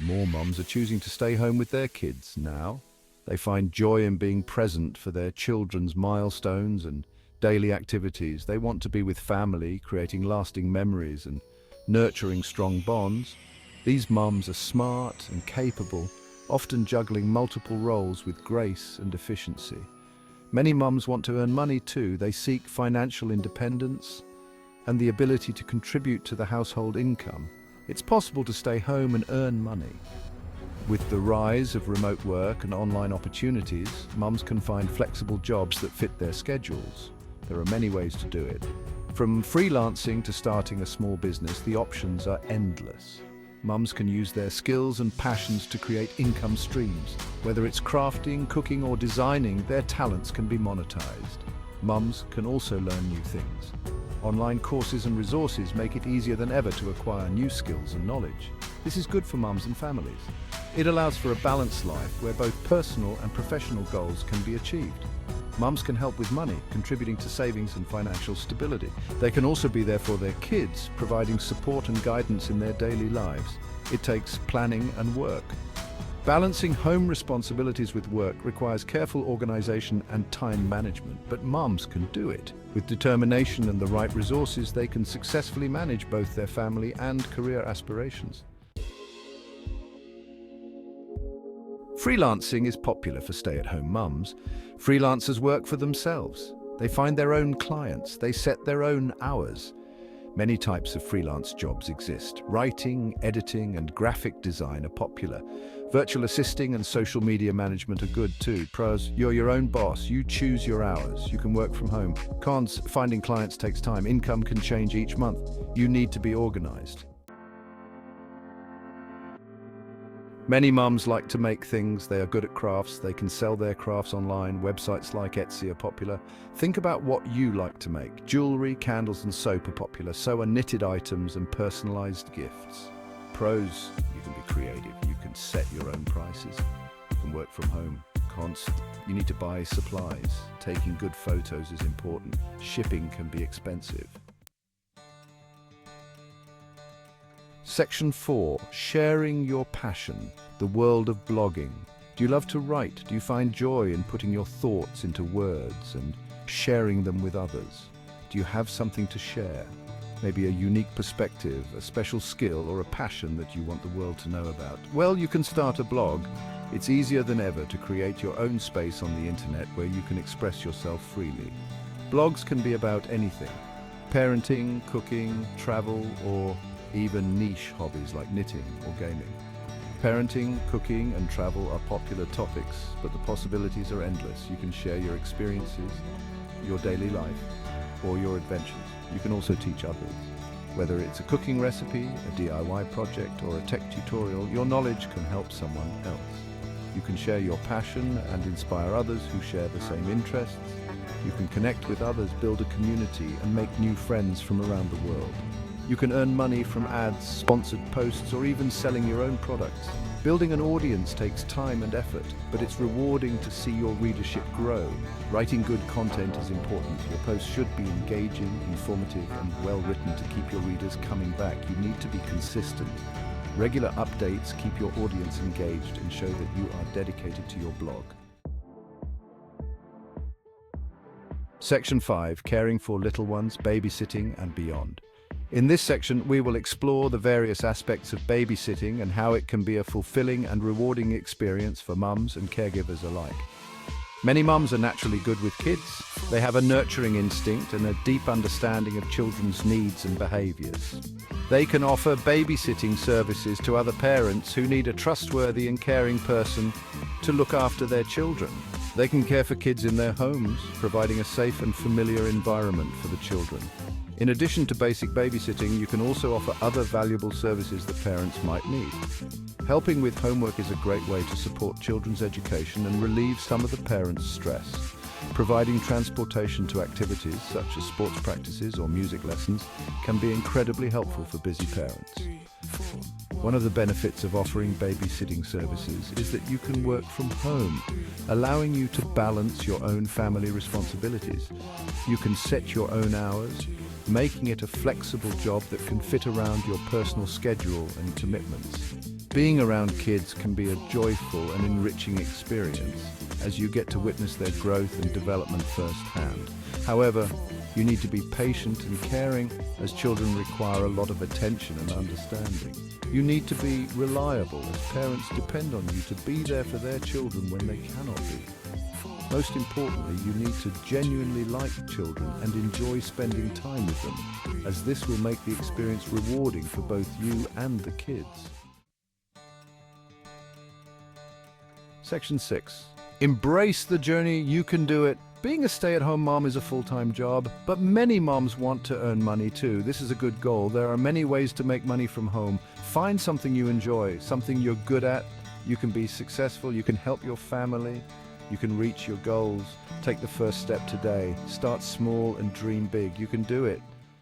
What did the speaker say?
More mums are choosing to stay home with their kids now. They find joy in being present for their children's milestones and daily activities. They want to be with family, creating lasting memories and nurturing strong bonds. These mums are smart and capable, often juggling multiple roles with grace and efficiency. Many mums want to earn money too. They seek financial independence and the ability to contribute to the household income. It's possible to stay home and earn money. With the rise of remote work and online opportunities, mums can find flexible jobs that fit their schedules. There are many ways to do it. From freelancing to starting a small business, the options are endless. Mums can use their skills and passions to create income streams. Whether it's crafting, cooking, or designing, their talents can be monetized. Mums can also learn new things. Online courses and resources make it easier than ever to acquire new skills and knowledge. This is good for mums and families. It allows for a balanced life where both personal and professional goals can be achieved. Mums can help with money, contributing to savings and financial stability. They can also be there for their kids, providing support and guidance in their daily lives. It takes planning and work. Balancing home responsibilities with work requires careful organization and time management, but mums can do it. With determination and the right resources, they can successfully manage both their family and career aspirations. Freelancing is popular for stay-at-home mums. Freelancers work for themselves. They find their own clients. They set their own hours. Many types of freelance jobs exist. Writing, editing, and graphic design are popular. Virtual assisting and social media management are good too. Pros, you're your own boss. You choose your hours. You can work from home. Cons, finding clients takes time. Income can change each month. You need to be organized. Many mums like to make things. They are good at crafts. They can sell their crafts online. Websites like Etsy are popular. Think about what you like to make. Jewelry, candles, and soap are popular. So are knitted items and personalized gifts. Pros, you can be creative. You can set your own prices. You can work from home. Cons, you need to buy supplies. Taking good photos is important. Shipping can be expensive. Section 4. Sharing your passion. The world of blogging. Do you love to write? Do you find joy in putting your thoughts into words and sharing them with others? Do you have something to share? Maybe a unique perspective, a special skill, or a passion that you want the world to know about? Well, you can start a blog. It's easier than ever to create your own space on the internet where you can express yourself freely. Blogs can be about anything. Parenting, cooking, travel, or even niche hobbies like knitting or gaming. Parenting, cooking, and travel are popular topics, but the possibilities are endless. You can share your experiences, your daily life, or your adventures. You can also teach others. Whether it's a cooking recipe, a DIY project, or a tech tutorial, your knowledge can help someone else. You can share your passion and inspire others who share the same interests. You can connect with others, build a community, and make new friends from around the world. You can earn money from ads, sponsored posts, or even selling your own products. Building an audience takes time and effort, but it's rewarding to see your readership grow. Writing good content is important. Your posts should be engaging, informative, and well-written to keep your readers coming back. You need to be consistent. Regular updates keep your audience engaged and show that you are dedicated to your blog. Section 5. Caring for little ones, babysitting and beyond. In this section, we will explore the various aspects of babysitting and how it can be a fulfilling and rewarding experience for mums and caregivers alike. Many mums are naturally good with kids. They have a nurturing instinct and a deep understanding of children's needs and behaviors. They can offer babysitting services to other parents who need a trustworthy and caring person to look after their children. They can care for kids in their homes, providing a safe and familiar environment for the children. In addition to basic babysitting, you can also offer other valuable services that parents might need. Helping with homework is a great way to support children's education and relieve some of the parents' stress. Providing transportation to activities such as sports practices or music lessons can be incredibly helpful for busy parents. One of the benefits of offering babysitting services is that you can work from home, allowing you to balance your own family responsibilities. You can set your own hours, making it a flexible job that can fit around your personal schedule and commitments. Being around kids can be a joyful and enriching experience, as you get to witness their growth and development firsthand. However, you need to be patient and caring, as children require a lot of attention and understanding. You need to be reliable, as parents depend on you to be there for their children when they cannot be. Most importantly, you need to genuinely like children and enjoy spending time with them, as this will make the experience rewarding for both you and the kids. Section 6. Embrace the journey, you can do it. Being a stay-at-home mom is a full-time job, but many moms want to earn money too. This is a good goal. There are many ways to make money from home. Find something you enjoy, something you're good at. You can be successful, you can help your family, you can reach your goals. Take the first step today. Start small and dream big. You can do it.